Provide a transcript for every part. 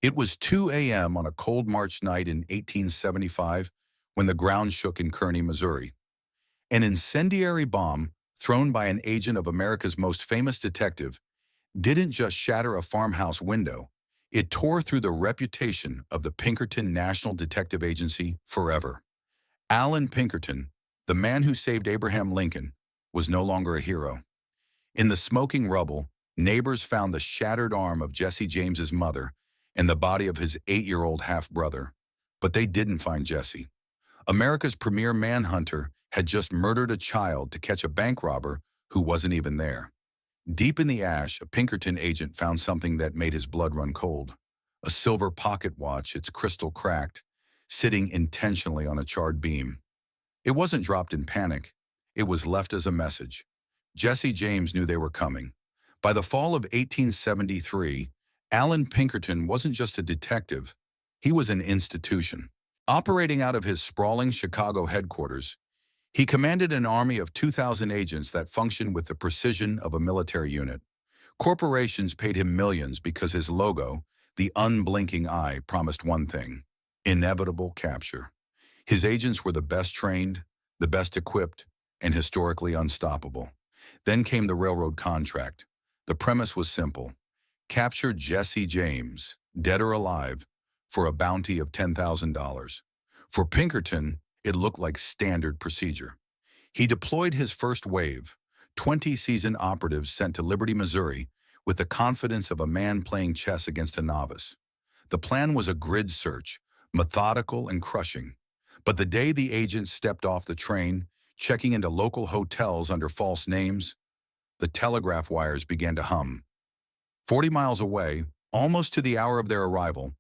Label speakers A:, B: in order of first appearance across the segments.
A: It was 2 a.m. on a cold March night in 1875 when the ground shook in Kearney, Missouri. An incendiary bomb, thrown by an agent of America's most famous detective, didn't just shatter a farmhouse window, it tore through the reputation of the Pinkerton National Detective Agency forever. Allan Pinkerton, the man who saved Abraham Lincoln, was no longer a hero. In the smoking rubble, neighbors found the shattered arm of Jesse James's mother and the body of his 8-year-old half-brother. But they didn't find Jesse. America's premier manhunter had just murdered a child to catch a bank robber who wasn't even there. Deep in the ash, a Pinkerton agent found something that made his blood run cold. A silver pocket watch, its crystal cracked, sitting intentionally on a charred beam. It wasn't dropped in panic. It was left as a message. Jesse James knew they were coming. By the fall of 1873, Allan Pinkerton wasn't just a detective. He was an institution. Operating out of his sprawling Chicago headquarters, he commanded an army of 2,000 agents that functioned with the precision of a military unit. Corporations paid him millions because his logo, the unblinking eye, promised one thing: inevitable capture. His agents were the best trained, the best equipped, and historically unstoppable. Then came the railroad contract. The premise was simple: capture Jesse James, dead or alive, for a bounty of $10,000. For Pinkerton, it looked like standard procedure. He deployed his first wave, 20 seasoned operatives sent to Liberty, Missouri, with the confidence of a man playing chess against a novice. The plan was a grid search, methodical and crushing. But the day the agents stepped off the train, checking into local hotels under false names, the telegraph wires began to hum. 40 miles away, almost to the hour of their arrival,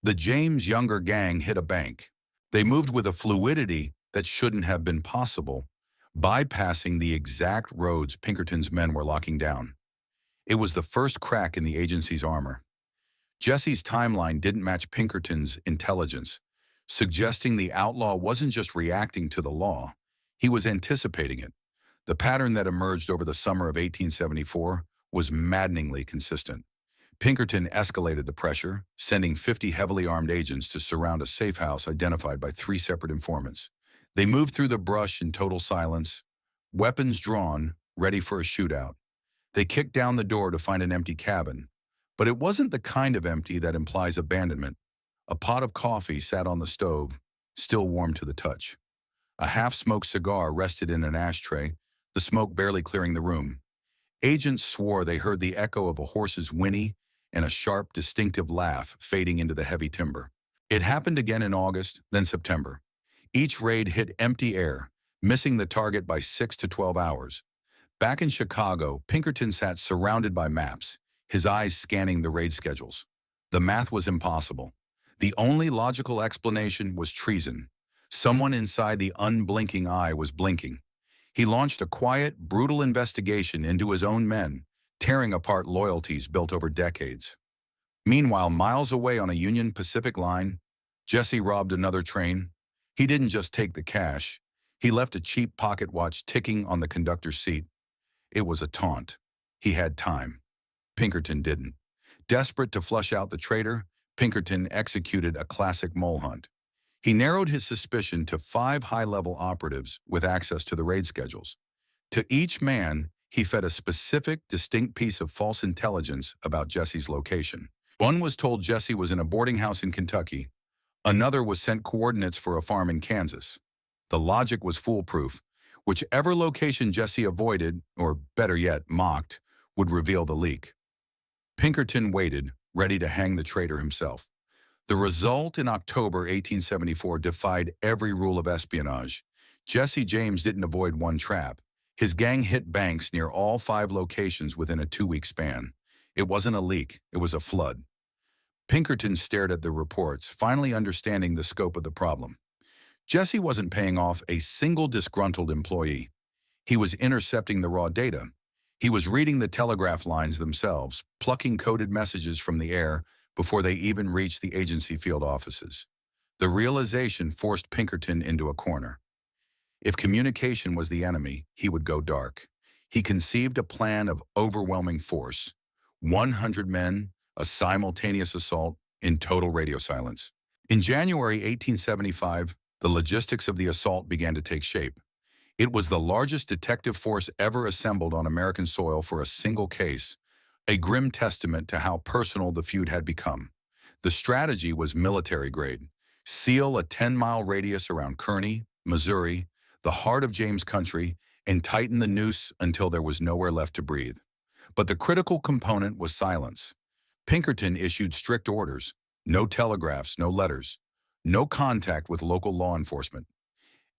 A: the James Younger gang hit a bank. They moved with a fluidity that shouldn't have been possible, bypassing the exact roads Pinkerton's men were locking down. It was the first crack in the agency's armor. Jesse's timeline didn't match Pinkerton's intelligence, suggesting the outlaw wasn't just reacting to the law, he was anticipating it. The pattern that emerged over the summer of 1874 was maddeningly consistent. Pinkerton escalated the pressure, sending 50 heavily armed agents to surround a safe house identified by 3 separate informants. They moved through the brush in total silence, weapons drawn, ready for a shootout. They kicked down the door to find an empty cabin, but it wasn't the kind of empty that implies abandonment. A pot of coffee sat on the stove, still warm to the touch. A half-smoked cigar rested in an ashtray, the smoke barely clearing the room. Agents swore they heard the echo of a horse's whinny and a sharp, distinctive laugh fading into the heavy timber. It happened again in August, then September. Each raid hit empty air, missing the target by 6 to 12 hours. Back in Chicago, Pinkerton sat surrounded by maps, his eyes scanning the raid schedules. The math was impossible. The only logical explanation was treason. Someone inside the unblinking eye was blinking. He launched a quiet, brutal investigation into his own men, tearing apart loyalties built over decades. Meanwhile, miles away on a Union Pacific line, Jesse robbed another train. He didn't just take the cash. He left a cheap pocket watch ticking on the conductor's seat. It was a taunt. He had time. Pinkerton didn't. Desperate to flush out the traitor, Pinkerton executed a classic mole hunt. He narrowed his suspicion to 5 high-level operatives with access to the raid schedules. To each man, he fed a specific, distinct piece of false intelligence about Jesse's location. One was told Jesse was in a boarding house in Kentucky. Another was sent coordinates for a farm in Kansas. The logic was foolproof. Whichever location Jesse avoided, or better yet, mocked, would reveal the leak. Pinkerton waited, ready to hang the traitor himself. The result in October 1874 defied every rule of espionage. Jesse James didn't avoid one trap. His gang hit banks near all 5 locations within a 2-week span. It wasn't a leak, it was a flood. Pinkerton stared at the reports, finally understanding the scope of the problem. Jesse wasn't paying off a single disgruntled employee. He was intercepting the raw data. He was reading the telegraph lines themselves, plucking coded messages from the air before they even reached the agency field offices. The realization forced Pinkerton into a corner. If communication was the enemy, he would go dark. He conceived a plan of overwhelming force. 100 men, a simultaneous assault, in total radio silence. In January 1875, the logistics of the assault began to take shape. It was the largest detective force ever assembled on American soil for a single case, a grim testament to how personal the feud had become. The strategy was military grade. Seal a 10-mile radius around Kearney, Missouri, the heart of James country, and tighten the noose until there was nowhere left to breathe. But the critical component was silence. Pinkerton issued strict orders: no telegraphs, no letters, no contact with local law enforcement.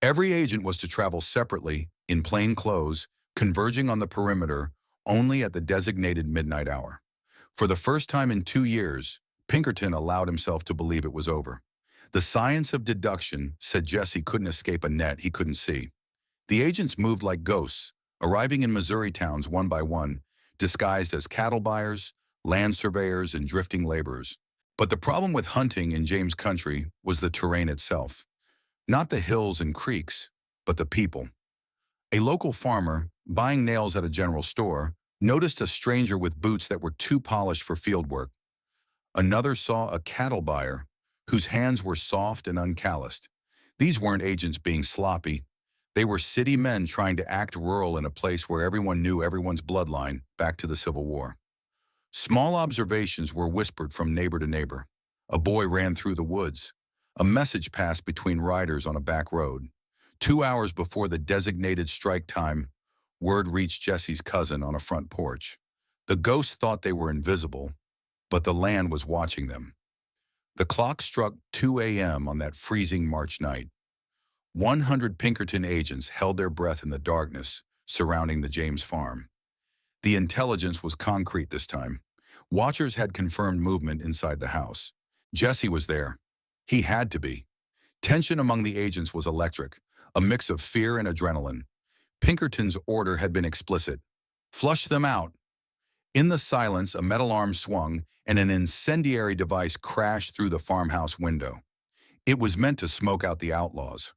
A: Every agent was to travel separately, in plain clothes, converging on the perimeter only at the designated midnight hour. For the first time in 2 years, Pinkerton allowed himself to believe it was over. The science of deduction said Jesse couldn't escape a net he couldn't see. The agents moved like ghosts, arriving in Missouri towns one by one, disguised as cattle buyers, land surveyors, and drifting laborers. But the problem with hunting in James country was the terrain itself. Not the hills and creeks, but the people. A local farmer, buying nails at a general store, noticed a stranger with boots that were too polished for field work. Another saw a cattle buyer, whose hands were soft and uncalloused. These weren't agents being sloppy. They were city men trying to act rural in a place where everyone knew everyone's bloodline back to the Civil War. Small observations were whispered from neighbor to neighbor. A boy ran through the woods. A message passed between riders on a back road. 2 hours before the designated strike time, word reached Jesse's cousin on a front porch. The ghosts thought they were invisible, but the land was watching them. The clock struck 2 a.m. on that freezing March night. 100 Pinkerton agents held their breath in the darkness surrounding the James farm. The intelligence was concrete this time. Watchers had confirmed movement inside the house. Jesse was there. He had to be. Tension among the agents was electric, a mix of fear and adrenaline. Pinkerton's order had been explicit: flush them out. In the silence, a metal arm swung, and an incendiary device crashed through the farmhouse window. It was meant to smoke out the outlaws.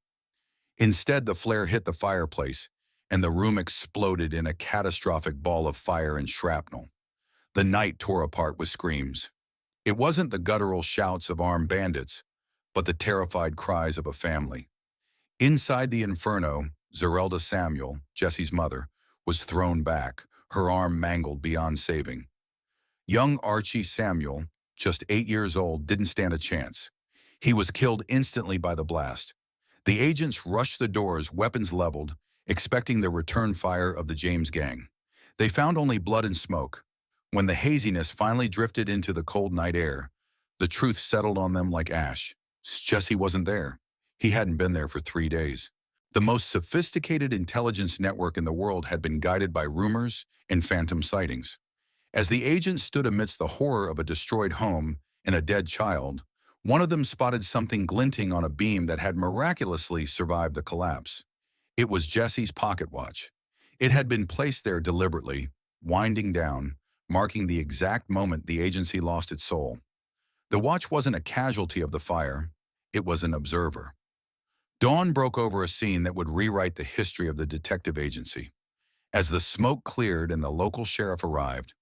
A: Instead, the flare hit the fireplace, and the room exploded in a catastrophic ball of fire and shrapnel. The night tore apart with screams. It wasn't the guttural shouts of armed bandits, but the terrified cries of a family. Inside the inferno, Zerelda Samuel, Jesse's mother, was thrown back, her arm mangled beyond saving. Young Archie Samuel, just 8 years old, didn't stand a chance. He was killed instantly by the blast. The agents rushed the doors, weapons leveled, expecting the return fire of the James gang. They found only blood and smoke. When the haziness finally drifted into the cold night air, the truth settled on them like ash. Jesse wasn't there. He hadn't been there for 3 days. The most sophisticated intelligence network in the world had been guided by rumors and phantom sightings. As the agents stood amidst the horror of a destroyed home and a dead child, one of them spotted something glinting on a beam that had miraculously survived the collapse. It was Jesse's pocket watch. It had been placed there deliberately, winding down, marking the exact moment the agency lost its soul. The watch wasn't a casualty of the fire, it was an observer. Dawn broke over a scene that would rewrite the history of the detective agency. As the smoke cleared and the local sheriff arrived,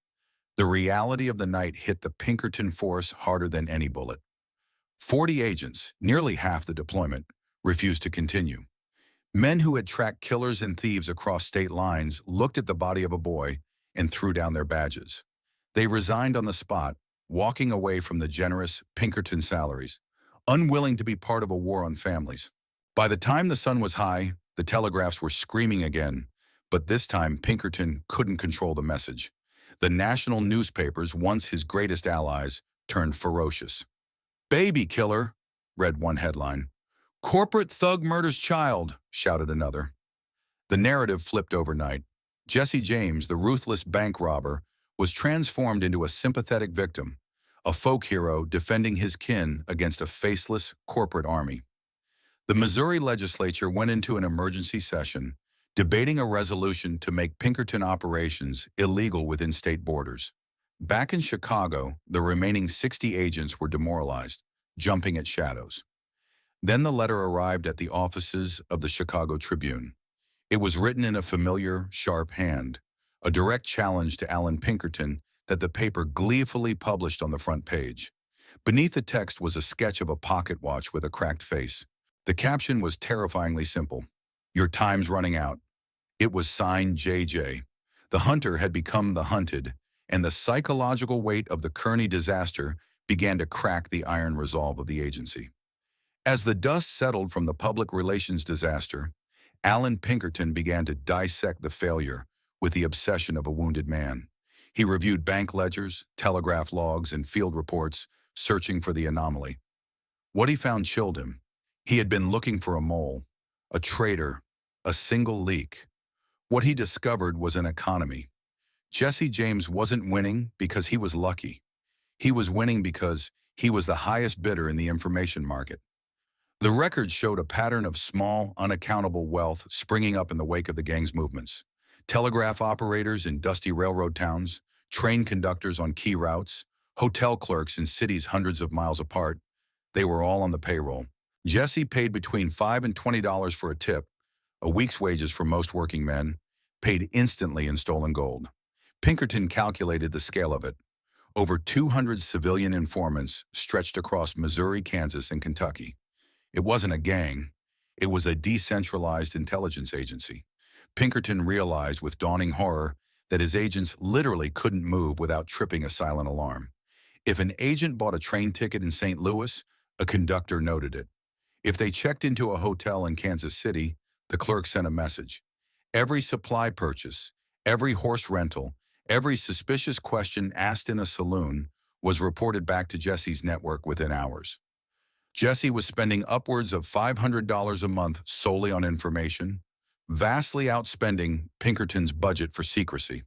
A: the reality of the night hit the Pinkerton force harder than any bullet. 40 agents, nearly half the deployment, refused to continue. Men who had tracked killers and thieves across state lines looked at the body of a boy and threw down their badges. They resigned on the spot, walking away from the generous Pinkerton salaries, unwilling to be part of a war on families. By the time the sun was high, the telegraphs were screaming again, but this time Pinkerton couldn't control the message. The national newspapers, once his greatest allies, turned ferocious. "Baby killer," read one headline. "Corporate thug murders child," shouted another. The narrative flipped overnight. Jesse James, the ruthless bank robber, was transformed into a sympathetic victim, a folk hero defending his kin against a faceless corporate army. The Missouri legislature went into an emergency session, debating a resolution to make Pinkerton operations illegal within state borders. Back in Chicago, the remaining 60 agents were demoralized, jumping at shadows. Then the letter arrived at the offices of the Chicago Tribune. It was written in a familiar, sharp hand, a direct challenge to Allan Pinkerton that the paper gleefully published on the front page. Beneath the text was a sketch of a pocket watch with a cracked face. The caption was terrifyingly simple. "Your time's running out." It was signed JJ. The hunter had become the hunted, and the psychological weight of the Kearney disaster began to crack the iron resolve of the agency. As the dust settled from the public relations disaster, Allan Pinkerton began to dissect the failure with the obsession of a wounded man. He reviewed bank ledgers, telegraph logs, and field reports, searching for the anomaly. What he found chilled him. He had been looking for a mole, a traitor, a single leak. What he discovered was an economy. Jesse James wasn't winning because he was lucky. He was winning because he was the highest bidder in the information market. The record showed a pattern of small, unaccountable wealth springing up in the wake of the gang's movements. Telegraph operators in dusty railroad towns, train conductors on key routes, hotel clerks in cities hundreds of miles apart, they were all on the payroll. Jesse paid between $5 and $20 for a tip, a week's wages for most working men, paid instantly in stolen gold. Pinkerton calculated the scale of it. Over 200 civilian informants stretched across Missouri, Kansas, and Kentucky. It wasn't a gang. It was a decentralized intelligence agency. Pinkerton realized with dawning horror that his agents literally couldn't move without tripping a silent alarm. If an agent bought a train ticket in St. Louis, a conductor noted it. If they checked into a hotel in Kansas City, the clerk sent a message. Every supply purchase, every horse rental, every suspicious question asked in a saloon was reported back to Jesse's network within hours. Jesse was spending upwards of $500 a month solely on information, vastly outspending Pinkerton's budget for secrecy.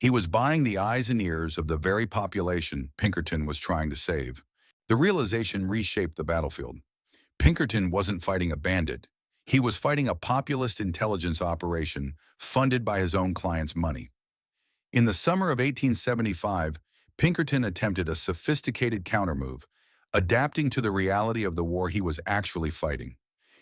A: He was buying the eyes and ears of the very population Pinkerton was trying to save. The realization reshaped the battlefield. Pinkerton wasn't fighting a bandit. He was fighting a populist intelligence operation funded by his own clients' money. In the summer of 1875, Pinkerton attempted a sophisticated countermove, adapting to the reality of the war he was actually fighting.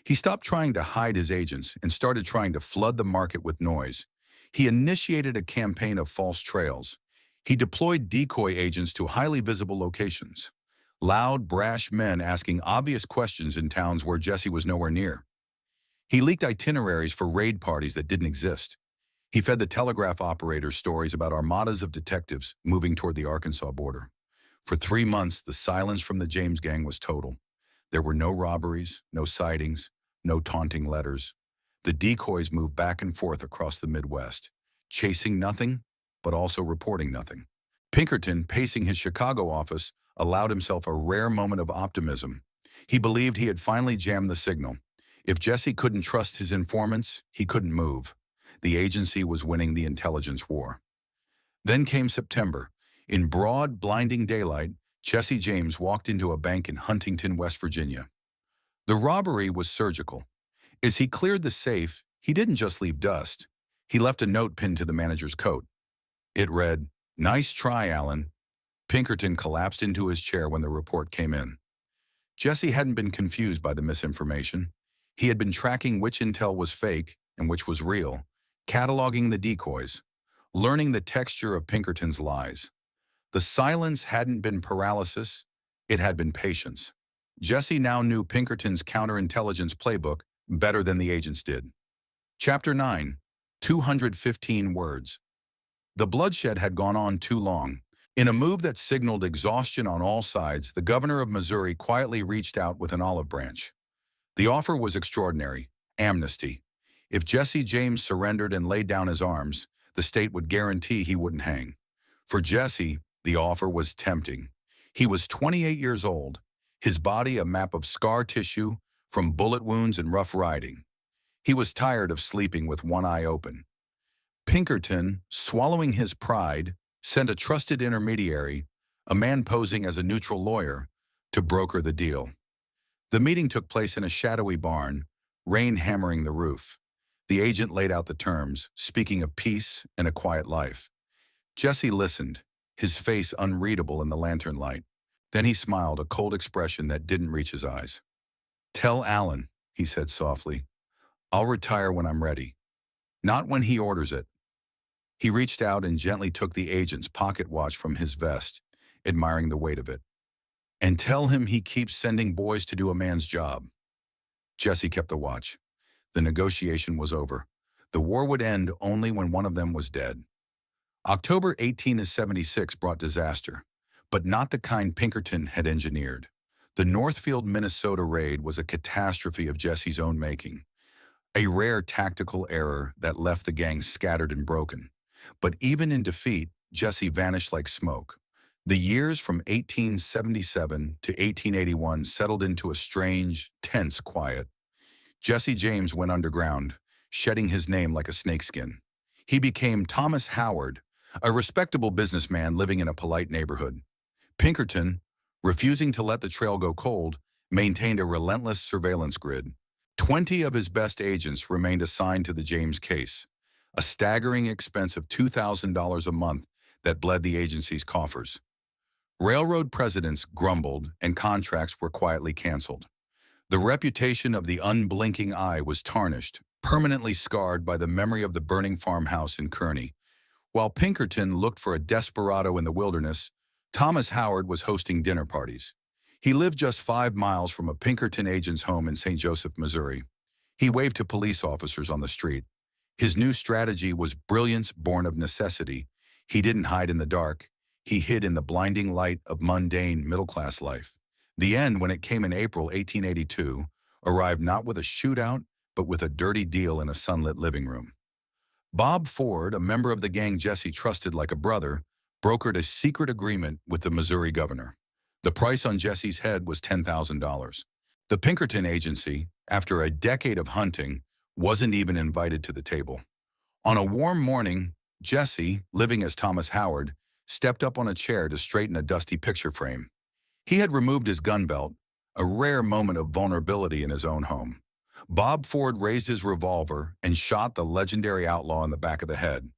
A: He stopped trying to hide his agents and started trying to flood the market with noise. He initiated a campaign of false trails. He deployed decoy agents to highly visible locations. Loud, brash men asking obvious questions in towns where Jesse was nowhere near. He leaked itineraries for raid parties that didn't exist. He fed the telegraph operators stories about armadas of detectives moving toward the Arkansas border. For 3 months, the silence from the James gang was total. There were no robberies, no sightings, no taunting letters. The decoys moved back and forth across the Midwest, chasing nothing, but also reporting nothing. Pinkerton, pacing his Chicago office, allowed himself a rare moment of optimism. He believed he had finally jammed the signal. If Jesse couldn't trust his informants, he couldn't move. The agency was winning the intelligence war. Then came September. In broad, blinding daylight, Jesse James walked into a bank in Huntington, West Virginia. The robbery was surgical. As he cleared the safe, he didn't just leave dust. He left a note pinned to the manager's coat. It read, "Nice try, Allan." Pinkerton collapsed into his chair when the report came in. Jesse hadn't been confused by the misinformation. He had been tracking which intel was fake and which was real, cataloging the decoys, learning the texture of Pinkerton's lies. The silence hadn't been paralysis, it had been patience. Jesse now knew Pinkerton's counterintelligence playbook better than the agents did. Chapter 9, 215 words. The bloodshed had gone on too long. In a move that signaled exhaustion on all sides, the governor of Missouri quietly reached out with an olive branch. The offer was extraordinary: amnesty. If Jesse James surrendered and laid down his arms, the state would guarantee he wouldn't hang. For Jesse, the offer was tempting. He was 28 years old, his body a map of scar tissue from bullet wounds and rough riding. He was tired of sleeping with one eye open. Pinkerton, swallowing his pride, sent a trusted intermediary, a man posing as a neutral lawyer, to broker the deal. The meeting took place in a shadowy barn, rain hammering the roof. The agent laid out the terms, speaking of peace and a quiet life. Jesse listened, his face unreadable in the lantern light. Then he smiled, a cold expression that didn't reach his eyes. "Tell Allan," he said softly, "I'll retire when I'm ready. Not when he orders it." He reached out and gently took the agent's pocket watch from his vest, admiring the weight of it. and tell him he keeps sending boys to do a man's job. Jesse kept the watch. The negotiation was over. The war would end only when one of them was dead. October 1876 brought disaster, but not the kind Pinkerton had engineered. The Northfield, Minnesota raid was a catastrophe of Jesse's own making, a rare tactical error that left the gang scattered and broken. But even in defeat, Jesse vanished like smoke. The years from 1877 to 1881 settled into a strange, tense quiet. Jesse James went underground, shedding his name like a snakeskin. He became Thomas Howard, a respectable businessman living in a polite neighborhood. Pinkerton, refusing to let the trail go cold, maintained a relentless surveillance grid. 20 of his best agents remained assigned to the James case, a staggering expense of $2,000 a month that bled the agency's coffers. Railroad presidents grumbled and contracts were quietly canceled. The reputation of the unblinking eye was tarnished, permanently scarred by the memory of the burning farmhouse in Kearney. While Pinkerton looked for a desperado in the wilderness, Thomas Howard was hosting dinner parties. He lived just 5 miles from a Pinkerton agent's home in St. Joseph, Missouri. He waved to police officers on the street. His new strategy was brilliance born of necessity. He didn't hide in the dark. He hid in the blinding light of mundane middle-class life. The end, when it came in April 1882, arrived not with a shootout, but with a dirty deal in a sunlit living room. Bob Ford, a member of the gang Jesse trusted like a brother, brokered a secret agreement with the Missouri governor. The price on Jesse's head was $10,000. The Pinkerton Agency, after a decade of hunting, wasn't even invited to the table. On a warm morning, Jesse, living as Thomas Howard, stepped up on a chair to straighten a dusty picture frame. He had removed his gun belt, a rare moment of vulnerability in his own home. Bob Ford raised his revolver and shot the legendary outlaw in the back of the head.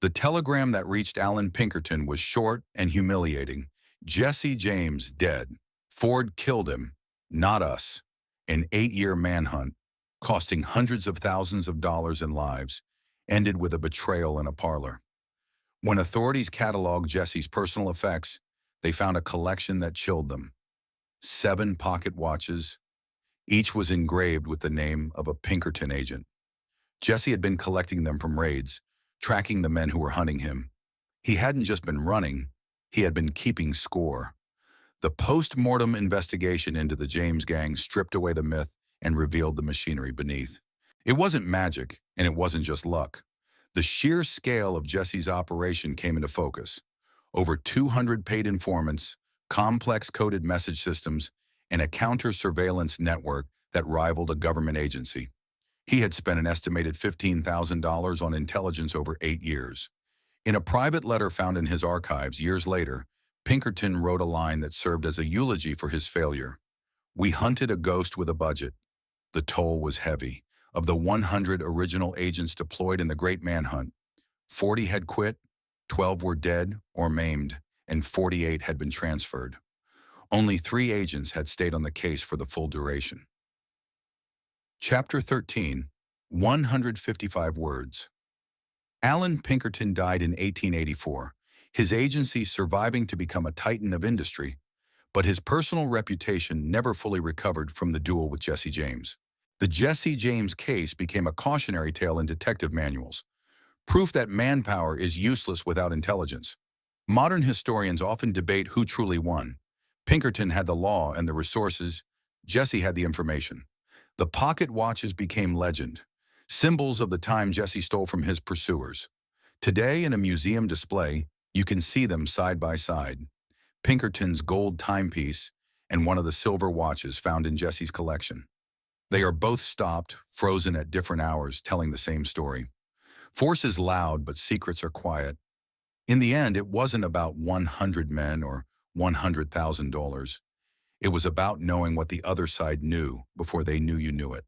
A: The telegram that reached Allan Pinkerton was short and humiliating. Jesse James dead. Ford killed him, not us. An 8-year manhunt, costing hundreds of thousands of dollars in lives, ended with a betrayal in a parlor. When authorities cataloged Jesse's personal effects, they found a collection that chilled them. 7 pocket watches. Each was engraved with the name of a Pinkerton agent. Jesse had been collecting them from raids, tracking the men who were hunting him. He hadn't just been running, he had been keeping score. The post-mortem investigation into the James gang stripped away the myth and revealed the machinery beneath. It wasn't magic, and it wasn't just luck. The sheer scale of Jesse's operation came into focus. Over 200 paid informants, complex coded message systems, and a counter-surveillance network that rivaled a government agency. He had spent an estimated $15,000 on intelligence over 8 years. In a private letter found in his archives years later, Pinkerton wrote a line that served as a eulogy for his failure. "We hunted a ghost with a budget. The toll was heavy. Of the 100 original agents deployed in the Great Manhunt, 40 had quit, 12 were dead or maimed, and 48 had been transferred. Only 3 agents had stayed on the case for the full duration." Chapter 13, 155 words. Allan Pinkerton died in 1884, his agency surviving to become a titan of industry, but his personal reputation never fully recovered from the duel with Jesse James. The Jesse James case became a cautionary tale in detective manuals, proof that manpower is useless without intelligence. Modern historians often debate who truly won. Pinkerton had the law and the resources, Jesse had the information. The pocket watches became legend, symbols of the time Jesse stole from his pursuers. Today, in a museum display, you can see them side by side. Pinkerton's gold timepiece and one of the silver watches found in Jesse's collection. They are both stopped, frozen at different hours, telling the same story. Force is loud, but secrets are quiet. In the end, it wasn't about 100 men or $100,000. It was about knowing what the other side knew before they knew you knew it.